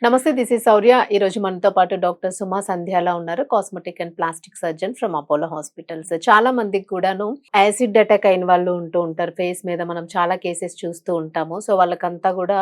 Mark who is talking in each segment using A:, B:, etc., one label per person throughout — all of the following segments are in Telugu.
A: నమస్తే, దిస్ ఈస్ శౌర్య. ఈరోజు మనతో పాటు డాక్టర్ సుమా సంధ్యాల ఉన్నారు. Cosmetic and plastic surgeon from Apollo hospitals. చాలా మందికి కూడాను యాసిడ్ అటాక్ అయిన వాళ్ళు ఉంటూ ఉంటారు. ఫేస్ మీద మనం చాలా కేసెస్ చూస్తూ ఉంటాము. సో వాళ్ళకంతా కూడా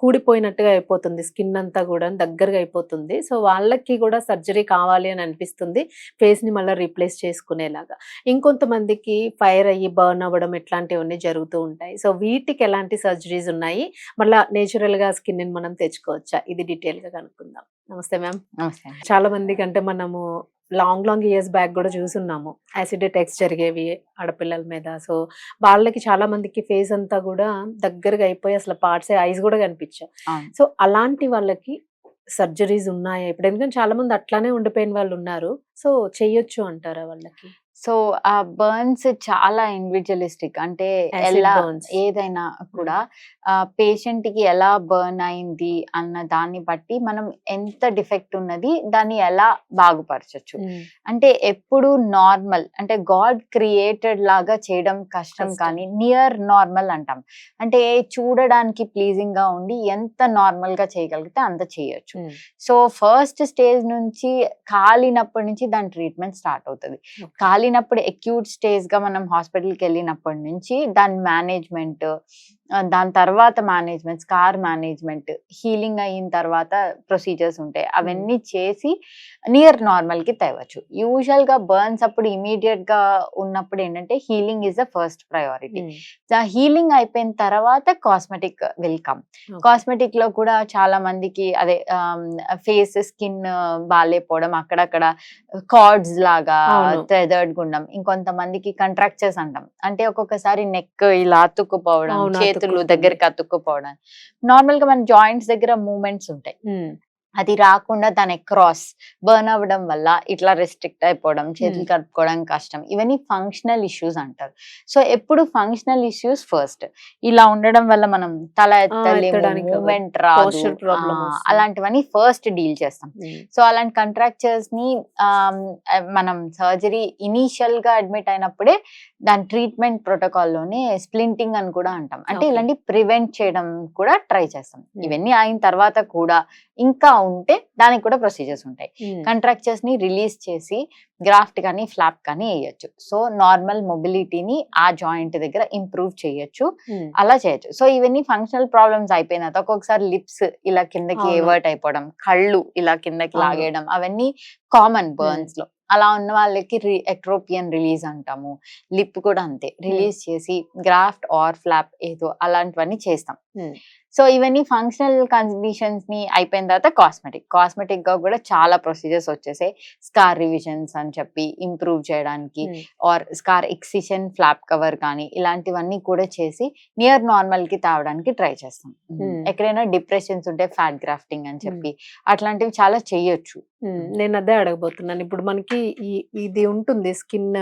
A: కూడిపోయినట్టుగా అయిపోతుంది. స్కిన్ అంతా కూడా దగ్గరగా అయిపోతుంది. సో వాళ్ళకి కూడా సర్జరీ కావాలి అని అనిపిస్తుంది. ఫేస్ని మళ్ళీ రీప్లేస్ చేసుకునేలాగా. ఇంకొంతమందికి ఫైర్ అయ్యి బర్న్ అవ్వడం ఇట్లాంటివన్నీ జరుగుతూ ఉంటాయి. సో వీటికి ఎలాంటి సర్జరీస్ ఉన్నాయి, మళ్ళా నేచురల్గా స్కిన్ని మనం తెచ్చుకోవచ్చా? ఇది డీటెయిల్‌గా కనుక్కుందాం. నమస్తే మ్యామ్.
B: నమస్తే.
A: చాలా మందికంటే మనము లాంగ్ ఇయర్స్ బ్యాక్ గూడా చూసున్నాము. యాసిడ్ అటాక్స్ జరిగేవి ఆడపిల్లల మీద. సో, వాళ్ళకి చాలా మందికి ఫేస్ అంతా గూడా దగ్గరగా అయిపోయి అసలు పార్ట్సే ఐస్ గూడా కనిపించవు.
B: అవును.
A: సో, అలాంటి వాళ్ళకి సర్జరీస్ ఉన్నాయా ఇప్పుడు? ఎందుకంటే చాలా మంది అట్లానే ఉండిపోయిన వాళ్ళున్నారు. సో, చెయ్యొచ్చు అంటారా వాళ్ళకి?
B: సో, ఆ బర్న్స్ చాలా ఇండివిడ్యువలిస్టిక్. అంటే
A: యాసిడ్ బర్న్స్.
B: ఏదైనా
A: హ్మ్.
B: కూడా పేషెంట్‌కి ఎలా బర్న్ అయింది అన్న దాన్ని బట్టి మనం ఎంత డిఫెక్ట్ ఉన్నది దాన్ని ఎలా బాగుపరచొచ్చు.
A: హ్మ్.
B: అంటే ఎప్పుడు నార్మల్ అంటే గాడ్ క్రియేటెడ్ లాగా చేయడం కష్టం,
A: కష్టం.
B: కానీ నియర్ నార్మల్ అంటాం. అంటే చూడడానికి ప్లీజింగ్‌గా ఉండి ఎంత నార్మల్‌గా చేయగలిగితే అంత చేయొచ్చు.
A: హ్మ్.
B: సో, ఫస్ట్ స్టేజ్ నుంచి కాలినప్పటి నుంచి దాని ట్రీట్మెంట్ స్టార్ట్ అవుతది.
A: ఓకే.
B: కాలినప్పుడు అక్యూట్ స్టేజ్‌గా మనం హాస్పిటల్‌కి వెళ్ళినప్పటి నుంచి దాని మేనేజ్‌మెంట్, దాని తర్వాత మేనేజ్‌మెంట్, స్కార్ మేనేజ్‌మెంట్, హీలింగ్ అయిన తర్వాత ప్రొసీజర్స్ ఉంటాయి. అవన్నీ చేసి నియర్ నార్మల్‌కి తేవచ్చు. యూజువల్‌గా బర్న్స్ అప్పుడు ఇమ్మీడియేట్‌గా ఉన్నప్పుడు ఏంటంటే healing is the first priority.
A: హ్మ్.
B: హీలింగ్ అయిపోయిన తర్వాత కాస్మెటిక్ విల్ కమ్.
A: ఓకే.
B: కాస్మెటిక్‌లో కూడా చాలా మందికి అదే ఫేస్ స్కిన్ బాలేపోవడం, అక్కడక్కడ కార్డ్స్ లాగా
A: అవును.
B: థ్రెడెడ్ గుండం. ఇంకొంతమందికి కంట్రాక్చర్స్ అంటాం. అంటే ఒక్కొక్కసారి నెక్ ఇలా అతుక్కుపోవడం,
A: అవును.
B: చేతులు
A: అతుక్కుంటుంది.
B: దగ్గరికి అతుక్కుపోవడం. నార్మల్‌గా మన జాయింట్స్ దగ్గర మూవ్‌మెంట్స్ ఉంటాయి.
A: హ్మ్.
B: అది రాకుండా దాని అక్రాస్ బర్న్ అవ్వడం వల్ల ఇట్లా రెస్ట్రిక్ట్ అయిపోవడం, చేతులు
A: హ్మ్.
B: కడుక్కోవడం కష్టం. ఇవన్నీ ఫంక్షనల్ ఇష్యూస్ అంటారు. సో, ఎప్పుడు ఫంక్షనల్ ఇష్యూస్ ఫస్ట్. ఇలా ఉండడం వల్ల మనం తల ఎత్తలేము,
A: ఎత్తడానికి అవ్వదు.
B: మూవ్‌మెంట్ రాదు.
A: పోస్చర్ ప్రాబ్లమ్ వస్తుంది.
B: అలాంటివన్నీ ఫస్ట్ డీల్ చేస్తాం.
A: హ్మ్.
B: సో, అలాంటి కంట్రాక్చర్స్‌ని మనం సర్జరీ ఇనీషియల్‌గా అడ్మిట్ అయినప్పుడే దాని ట్రీట్మెంట్ ప్రోటోకాల్‌లోనే స్ప్లింటింగ్ అని కూడా అంటాం. అంటే
A: ఓకే.
B: ఇలాంటి ప్రివెంట్ చేయడం కూడా ట్రై చేస్తాం.
A: హ్మ్.
B: ఇవన్నీ అయిన తర్వాత కూడా ఇంకా ఉంటే దానికి కూడా ప్రొసీజర్స్ ఉంటాయి.
A: హ్మ్.
B: కంట్రాక్చర్స్ ని రిలీజ్ చేసి గ్రాఫ్ట్ కానీ ఫ్లాప్ కానీ వేయొచ్చు. సో, నార్మల్ మొబిలిటీని ఆ జాయింట్ దగ్గర ఇంప్రూవ్ చేయొచ్చు.
A: హ్మ్.
B: అలా చేయొచ్చు. సో, ఇవన్నీ ఫంక్షనల్ ప్రాబ్లమ్స్ అయిపోయిన తర్వాత ఒక్కొక్కసారి లిప్స్ ఇలా కిందకి
A: అవును.
B: ఎవర్ట్ అయిపోవడం, కళ్ళు ఇలా కిందకి
A: అవును.
B: లాగేయడం, అవన్నీ కామన్
A: హ్మ్.
B: బర్న్స్ లో. అలా ఉన్న వాళ్ళకి ఎక్ట్రోపియన్ రిలీజ్ అంటాము. లిప్ కూడా అంతే
A: హ్మ్.
B: రిలీజ్ చేసి గ్రాఫ్ట్ ఆర్ ఫ్లాప్ ఏదో అలాంటివన్నీ చేస్తాం.
A: హ్మ్.
B: సో, ఇవన్నీ ఫంక్షనల్ కండిషన్స్ ని అయిపోయిన తర్వాత కాస్మెటిక్ గా కూడా చాలా ప్రొసీజర్స్ వచ్చేసాయి. స్కార్ రివిజన్స్ అని చెప్పి ఇంప్రూవ్ చేయడానికి,
A: హ్మ్.
B: Or scar excision, flap cover కానీ ఇలాంటివన్నీ కూడా చేసి నియర్ నార్మల్ కి తేవడానికి ట్రై చేస్తాం.
A: హ్మ్.
B: ఎక్కడైనా డిప్రెషన్స్ ఉంటే ఫ్యాట్ గ్రాఫ్టింగ్ అని
A: హ్మ్.
B: చెప్పి అట్లాంటివి చాలా చెయ్యొచ్చు.
A: నేనదే అడగబోతున్నాను. ఇప్పుడు మనకి ఇది ఉంటుంది స్కిన్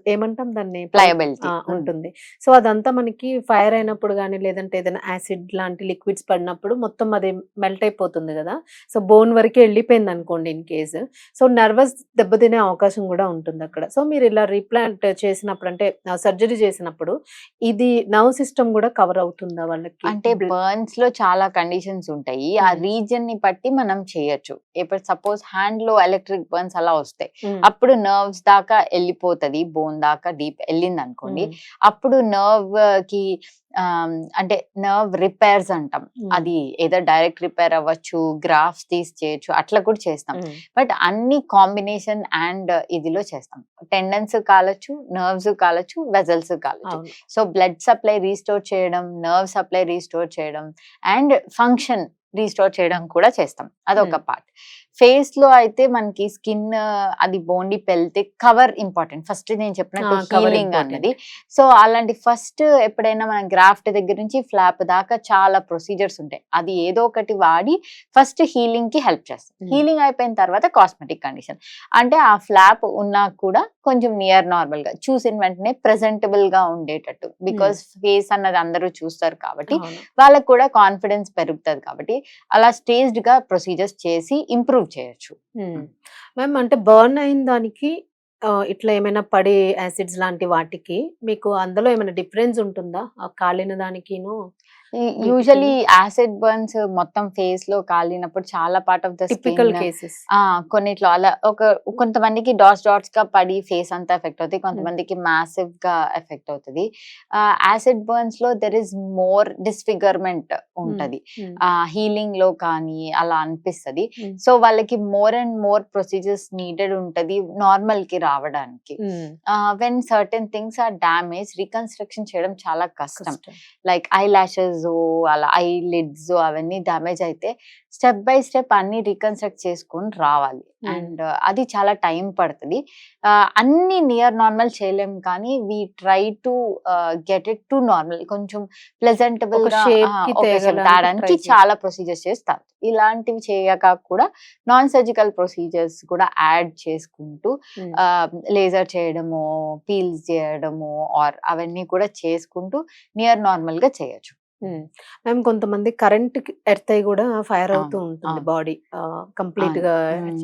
A: ఏమంటాం దాన్ని?
B: ప్లయబిలిటీ.
A: ఉంటుంది. సో, అదంతా మనకి ఫైర్ అయినప్పుడు గాని, లేదంటే ఏదైనా యాసిడ్ లాంటి లిక్విడ్స్ పడినప్పుడు మొత్తం అది మెల్ట్ అయిపోతుంది గదా! సో, బోన్ వరకే ఎళ్ళిపోయిందనుకోండి ఇన్ కేస్. సో, నర్వస్ దెబ్బతినే అవకాశం గూడా ఉంటుందక్కడ. సో, మీరు ఇలా రీప్లాంట్ చేసినప్పుడు అంటే సర్జరీ చేసినప్పుడు ఇది నర్వ్ సిస్టమ్ గూడా కవర్ అవుతుందా వాళ్ళకి?
B: అంటే బర్న్స్ లో చాలా కండిషన్స్ ఉంటాయి. ఆ
A: హ్మ్.
B: రీజియన్ ని బట్టి మనం చేయొచ్చు. ఇప్పుడు సపోజ్ హ్యాండ్ లో ఎలక్ట్రిక్ బర్న్స్ అలా వస్తాయి.
A: హ్మ్.
B: అప్పుడు నర్వ్స్ దాకా ఎళ్ళిపోతది. బోన్ దాకా డీప్ ఎళ్ళిందనుకోండి.
A: హ్మ్.
B: అప్పుడు నర్వ్ కి అంటే నర్వ్ రిపేర్స్ అంటాం.
A: హ్మ్.
B: అది ఏదో డైరెక్ట్ రిపేర్ అవ్వచ్చు, గ్రాఫ్ట్స్ తీసి చేయొచ్చు. అట్లా కూడా చేస్తాం.
A: హ్మ్.
B: బట్ అన్ని కాంబినేషన్ అండ్ ఇదిలో చేస్తాం. టెండన్స్ కాలొచ్చు, నర్వ్స్ కాలొచ్చు, వెజల్స్ కాలొచ్చు.
A: అవును.
B: సో, బ్లడ్ సప్లై రీస్టోర్ చేయడం, నర్వ్ సప్లై రీస్టోర్ చేయడం అండ్ ఫంక్షన్ రీస్టోర్ చేయడం కూడా చేస్తాం. అదొక
A: హ్మ్.
B: పార్ట్. ఫేస్ లో అయితే మనకి స్కిన్ అది బోన్ డీప్ వెళ్తే కవర్ ఇంపార్టెంట్. ఫస్ట్ నేను చెప్పినట్టు
A: కవర్
B: హీలింగ్
A: ఇంపార్టెంట్.
B: అన్నది. సో, అలాంటి ఫస్ట్ ఎప్పుడైనా మనం గ్రాఫ్ట్ దగ్గర నుంచి ఫ్లాప్ దాకా చాలా ప్రొసీజర్స్ ఉంటాయి. అది ఏదో ఒకటి వాడి ఫస్ట్ హీలింగ్ కి హెల్ప్ చేస్తాం.
A: హ్మ్.
B: హీలింగ్ అయిపోయిన తర్వాత కాస్మెటిక్ కండిషన్. అంటే ఆ ఫ్లాప్ ఉన్నా కూడా కొంచెం నియర్ నార్మల్ గా చూసిన వెంటనే ప్రెజెంటబుల్ గా ఉండేటట్టు.
A: హ్మ్.
B: బికాస్ ఫేస్ అన్నది అందరూ చూస్తారు కాబట్టి
A: అవును.
B: వాళ్ళకి కూడా కాన్ఫిడెన్స్ పెరుగుతది కాబట్టి అలా స్టేజ్డ్ గా ప్రొసీజర్స్ చేసి ఇంప్రూవ్ చేయొచ్చు.
A: హ్మ్. మ్యామ్, అంటే బర్న్ అయిన దానికి ఇట్లా ఏమైనా పడే యాసిడ్స్ లాంటి వాటికి మీకు అందులో ఏమైనా డిఫరెన్స్ ఉంటుందా? కాలిన దానికిను
B: యూజువలీ యాసిడ్ బర్న్స్ మొత్తం ఫేస్ లో కాలినప్పుడు చాలా part of the
A: typical
B: skin
A: cases.
B: కొన్నిట్లో అలా కొంతమందికి డాట్స్ గా పడి ఫేస్ అంతా ఎఫెక్ట్ అవుతుంది, కొంతమందికి మ్యాసివ్ గా ఎఫెక్ట్ అవుతుంది. యాసిడ్ బర్న్స్ లో దెర్ ఇస్ మోర్ డిస్ఫిగర్మెంట్ ఉంటది, హీలింగ్ లో కానీ అలా అనిపిస్తది. సో వాళ్ళకి more and more procedures needed ఉంటది నార్మల్ కి రావడానికి. When certain things are damage, reconstruction చేయడం చాలా కష్టం. లైక్ ఐ లాషెస్ అలా ఐ లిడ్స్ అవన్నీ డ్యామేజ్ అయితే స్టెప్ బై స్టెప్ అన్ని రీకన్స్ట్రక్ట్ చేసుకొని రావాలి. అండ్ అది చాలా టైం పడుతుంది. అన్ని నియర్ నార్మల్ చేయలేం, కానీ we try to get it to normal, కొంచెం ప్లెజెంటబుల్ గా తేడానికి చాలా ప్రొసీజర్స్ చేస్తారు. ఇలాంటివి చేయక కూడా నాన్ సర్జికల్ ప్రొసీజర్స్ కూడా యాడ్ చేసుకుంటూ లేజర్ చేయడము, పీల్స్ చేయడము ఆర్ అవన్నీ కూడా చేసుకుంటూ నియర్ నార్మల్ గా చేయొచ్చు.
A: మ్యామ్ కొంతమంది కరెంట్ ఎర్త్ అయి కూడా ఫైర్ అవుతూ ఉంటుంది బాడీ కంప్లీట్ గా,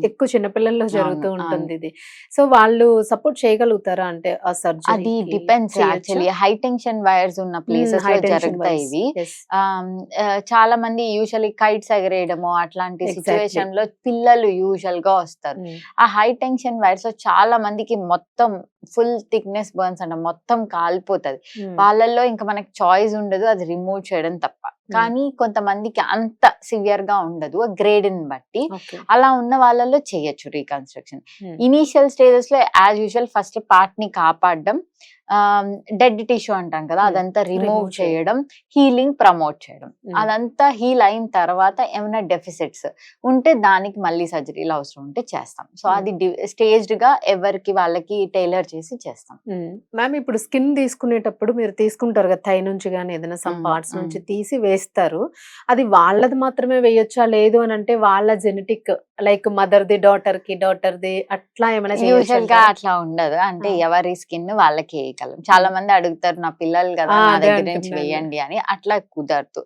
A: ఎక్కువ చిన్నపిల్లల్లో జరుగుతూ ఉంటుంది ఇది. సో వాళ్ళు సపోర్ట్ చేయగలుగుతారా అంటే ఆ సర్జరీ?
B: అది depends actually. High tension wires ఉన్న ప్లేసెస్ లో జరుగుతాయి ఇవి. చాలా మంది యూజువల్లీ కైట్స్ ఎగరేయడము అట్లాంటి సిచ్యువేషన్ లో పిల్లలు యూజువల్ గా వస్తారు. ఆ హై టెన్షన్ వైర్స్ లో చాలా మందికి మొత్తం ఫుల్ థిక్నెస్ బర్న్స్ అంటే మొత్తం కాలిపోతుంది. వాళ్ళల్లో ఇంకా మనకి చాయిస్ ఉండదు అది రిమూవ్ చేయడం తప్ప. కానీ కొంతమందికి అంత సివియర్ గా ఉండదు, గ్రేడ్ ని బట్టి. అలా ఉన్న వాళ్ళలో చేయొచ్చు రీకన్స్ట్రక్షన్. ఇనీషియల్ స్టేజెస్ లో యాజ్ యూజువల్ ఫస్ట్ పార్ట్ ని కాపాడడం, డెడ్ టిష్యూ అంటాం కదా అదంతా రిమూవ్ చేయడం, హీలింగ్ ప్రమోట్ చేయడం. అదంతా హీల్ అయిన తర్వాత ఏమైనా డెఫిసిట్స్ ఉంటే దానికి మళ్ళీ సర్జరీలు అవసరం ఉంటే చేస్తాం. సో అది స్టేజ్డ్ గా ఎవరికి వాళ్ళకి టైలర్ చేసి చేస్తాం.
A: మ్యామ్ ఇప్పుడు స్కిన్ తీసుకునేటప్పుడు మీరు తీసుకుంటారు కదా థై నుంచి కానీ ఏదైనా సమ్ పార్ట్స్ నుంచి తీసి వేస్తారు, అది వాళ్ళది మాత్రమే వేయొచ్చా? లేదు అని అంటే వాళ్ళ genetic like mother the daughter the అట్లా ఏమైనా?
B: యూజువల్ గా అట్లా ఉండదు, అంటే ఎవరి స్కిన్ వాళ్ళకి వేయగలం. చాలా మంది అడుగుతారు నా పిల్లలు కదా నా దగ్గర నుంచి వేయండి అని. అట్లా కుదరదు.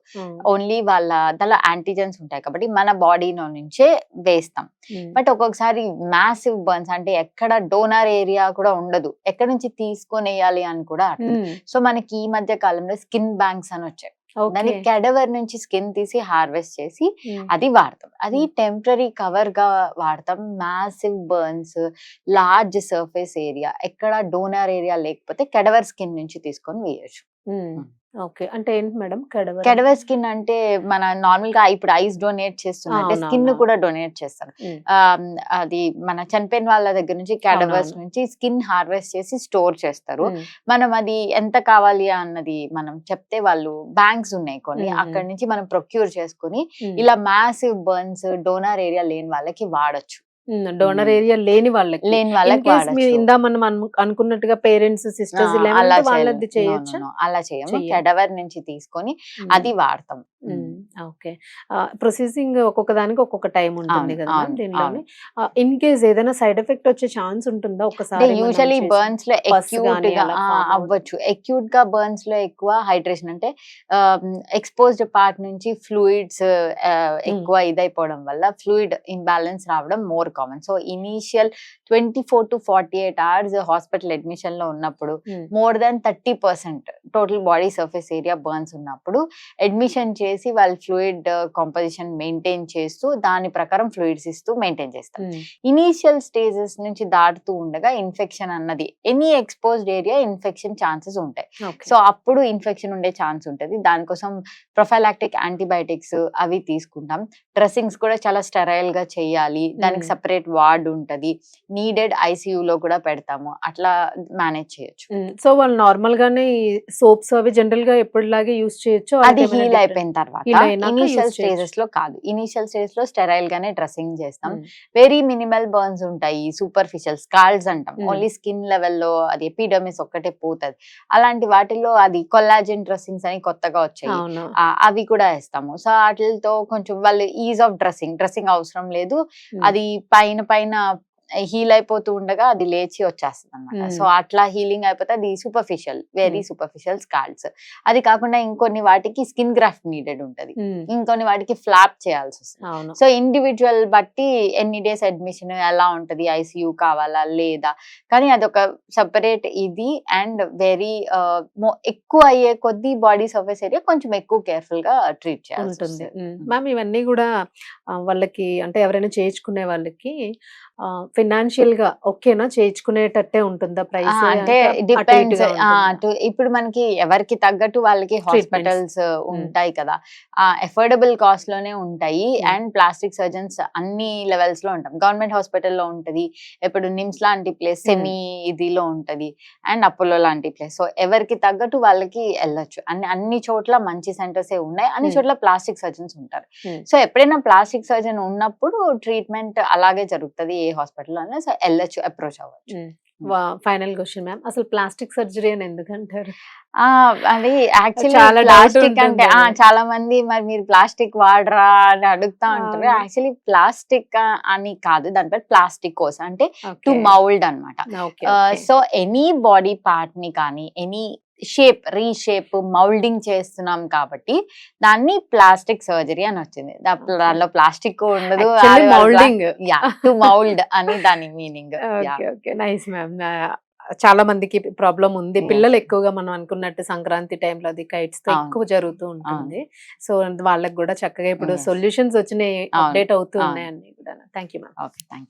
B: ఓన్లీ వాళ్ళ దానిలో యాంటీజెన్స్ ఉంటాయి కాబట్టి మన బాడీలో నుంచే వేస్తాం. బట్ ఒక్కొక్కసారి మ్యాసివ్ బర్న్స్ అంటే ఎక్కడ డోనర్ ఏరియా కూడా ఉండదు, ఎక్కడ నుంచి తీసుకొని వేయాలి అని కూడా. సో మనకి ఈ మధ్య కాలంలో స్కిన్ బ్యాంక్స్ అని వచ్చాయి. దాన్ని కెడవర్ నుంచి స్కిన్ తీసి హార్వెస్ట్ చేసి అది వాడతాం. అది టెంపరీ కవర్ గా వాడతాం. Massive burns, large surface area, ఎక్కడ డోనర్ ఏరియా లేకపోతే కెడవర్ స్కిన్ నుంచి తీసుకొని వేయచ్చు.
A: ఓకే, అంటే ఏంటి మేడం
B: కెడవర్ స్కిన్ అంటే మన నార్మల్ గా ఇప్పుడు ఐస్ డొనేట్ చేస్తున్నట్టే స్కిన్ కూడా డొనేట్ చేస్తారు. అది మన చనిపోయిన వాళ్ళ దగ్గర నుంచి కెడవర్స్ నుంచి స్కిన్ హార్వెస్ట్ చేసి స్టోర్ చేస్తారు. మనం అది ఎంత కావాలి అన్నది మనం చెప్తే వాళ్ళు బ్యాంక్స్ ఉన్నాయి కొన్ని, అక్కడ నుంచి మనం ప్రొక్యూర్ చేసుకుని ఇలా మ్యాసివ్ బర్న్స్ డోనర్ ఏరియా లేని వాళ్ళకి వాడచ్చు.
A: డోనర్ ఏరియా లేని వాళ్ళకి ఇందా మనం అనుకున్నట్టుగా పేరెంట్స్ సిస్టర్స్ వాళ్ళది చేయొచ్చు.
B: అలా చేయము, కెడవర్ నుంచి తీసుకొని అది వాడతాం.
A: ఓకే, ప్రొసెసింగ్ ఒక్కొక్క దానికి ఒక్కొక్క టైం ఉంటుంది కదా దీనిలోని. ఇన్ కేస్ ఏదైనా సైడ్ ఎఫెక్ట్ వచ్చే ఛాన్స్ ఉంటుందా? ఒకసారి
B: యూజువల్లీ బర్న్స్ లో ఎక్యూట్ గా అవ్వచ్చు. ఎక్యూట్ గా బర్న్స్ లో ఎక్కువ హైడ్రేషన్ అంటే ఎక్స్పోజ్డ్ పార్ట్ నుంచి ఫ్లూయిడ్స్ ఎక్కువ ఇదైపోవడం వల్ల ఫ్లూయిడ్ ఇంబ్యాలెన్స్ రావడం more common. So initial 24 to 48 hours hospital admission లో ఉన్నప్పుడు more than 30% total body surface area burns ఉన్నప్పుడు అడ్మిషన్ చేసి వాళ్ళు ఫ్లూయిడ్ కాంపోజిషన్ మెయింటైన్ చేస్తూ దాని ప్రకారం ఫ్లూయిడ్స్ ఇస్తూ మెయింటైన్ చేస్తారు. ఇనీషియల్ స్టేజెస్ నుంచి దాటుతూ ఉండగా ఇన్ఫెక్షన్ అన్నది any exposed area infection chances ఉంటాయి. సో అప్పుడు ఇన్ఫెక్షన్ ఉండే ఛాన్స్ ఉంటుంది. దానికోసం ప్రొఫైలాక్టిక్ యాంటీబయాటిక్స్ అవి తీసుకుంటాం. డ్రెస్సింగ్స్ కూడా చాలా స్టెరైల్ గా చేయాలి, దానికి సెపరేట్ వార్డ్ ఉంటది, నీడెడ్ ఐసీయూ లో కూడా పెడతాము, అట్లా మేనేజ్ చేయొచ్చు.
A: సో వాళ్ళు నార్మల్ గానే సోప్స్ అవి జనరల్ గా ఎప్పటిలాగే యూజ్ చేయొచ్చు.
B: అది హీల్ అయిపోయిన తర్వాత, ఇనీషియల్ స్టేజెస్ లో కాదు. ఇనీషియల్ స్టేజెస్ లో స్టెరైల్ గానే డ్రెస్సింగ్ చేస్తాం. వెరీ మినిమల్ బర్న్స్ ఉంటాయి, సూపర్ఫిషియల్ స్కాల్స్ అంటాం, ఓన్లీ స్కిన్ లెవెల్లో అది ఎపిడర్మిస్ ఒక్కటే పోతుంది. అలాంటి వాటిల్లో అది కొల్లాజెన్ డ్రెస్సింగ్స్ అని కొత్తగా వచ్చాయి, అవి కూడా వేస్తాము. సో వాటితో కొంచెం వాళ్ళు ఈజ్ ఆఫ్ డ్రెస్సింగ్ అవసరం లేదు, అది పైన హీల్ అయిపోతూ ఉండగా అది లేచి వచ్చేస్తుంది అనమాట. సో అట్లా హీలింగ్ అయిపోతే అది సూపర్ఫిషియల్, వెరీ సూపర్ఫిషియల్ స్కాల్స్. అది కాకుండా ఇంకొన్ని వాటికి స్కిన్ గ్రాఫ్ట్ నీడెడ్ ఉంటది, ఇంకొన్ని వాటికి ఫ్లాప్ చేయాల్సి వస్తుంది.
A: అవును.
B: సో ఇండివిజువల్ బట్టి ఎన్ని డేస్ అడ్మిషన్ ఎలా ఉంటది, ఐసీయూ కావాలా లేదా, కానీ అదొక సెపరేట్ ఇది. అండ్ వెరీ ఎక్కువ అయ్యే కొద్దీ బాడీ సర్ఫేస్ ఏరియా కొంచెం ఎక్కువ కేర్ఫుల్ గా ట్రీట్ చేయాల్సి
A: ఉంటుంది.
B: వస్తుంది.
A: మ్యామ్ ఇవన్నీ కూడా వాళ్ళకి అంటే ఎవరైనా చేయించుకునే వాళ్ళకి ఫినాన్షియల్ గా ఓకేనా, చేయించుకునేటట్టే ఉంటుందా ప్రైస్?
B: అంటే డిపెండ్స్. ఇప్పుడు మనకి ఎవరికి తగ్గట్టు వాళ్ళకి హాస్పిటల్స్ ఉంటాయి కదా, అఫోర్డబుల్ కాస్ట్ లోనే ఉంటాయి. అండ్ ప్లాస్టిక్ సర్జన్స్ అన్ని లెవెల్స్ లో ఉంటాం. గవర్నమెంట్ హాస్పిటల్లో ఉంటది, ఇప్పుడు నిమ్స్ లాంటి ప్లేస్ సెమీ ఇదిలో ఉంటది, అండ్ అపోలో లాంటి ప్లేస్. సో ఎవరికి తగ్గట్టు వాళ్ళకి వెళ్ళొచ్చు. అన్ని చోట్ల మంచి సెంటర్స్ ఉన్నాయి, అన్ని చోట్ల ప్లాస్టిక్ సర్జన్స్ ఉంటారు. సో ఎప్పుడైనా ప్లాస్టిక్ సర్జన్ ఉన్నప్పుడు ట్రీట్మెంట్ అలాగే జరుగుతుంది ఏ హాస్పిటల్ అనే. సో వెళ్ళొచ్చు, అప్రోచ్ అవ్వచ్చు.
A: ఫైనల్ క్వశ్చన్ మ్యామ్, అసలు ప్లాస్టిక్ సర్జరీ అని ఎందుకంటారు?
B: అది యాక్చువల్లీ
A: చాలా doubt
B: ప్లాస్టిక్ అంటే
A: ఉంటుంది.
B: చాలా మంది మరి మీరు ప్లాస్టిక్ వాడరా అని అడుగుతా ఉంటారు. యాక్చువల్లీ ప్లాస్టిక్ అని కాదు, దాని పేరు ప్లాస్టికోస్, అంటే టు మౌల్డ్ అనమాట. సో ఎనీ బాడీ పార్ట్ ని కానీ ఎనీ షేప్ రీషేప్ మౌల్డింగ్ చేస్తున్నాం కాబట్టి దాన్ని ప్లాస్టిక్ సర్జరీ అని వచ్చింది. దానిలో ప్లాస్టిక్ ఉండదు,
A: మౌల్డింగ్.
B: టు మౌల్డ్ అని దాని మీనింగ్.
A: Nice ma'am. చాలా మందికి ప్రాబ్లం ఉంది.
B: Yes.
A: పిల్లలు ఎక్కువగా మనం అనుకున్నట్టు సంక్రాంతి టైంలో అది కైట్స్ తో
B: అవును.
A: ఎక్కువ జరుగుతూ ఉంటుంది. సో వాళ్ళకి కూడా చక్కగా ఇప్పుడు
B: Yes.
A: సొల్యూషన్స్ వచ్చినాయి,
B: అవును.
A: అప్డేట్ అవుతూ
B: అవును.
A: ఉన్నాయి అన్ని కూడా. Thank you ma'am.
B: Okay, thank you.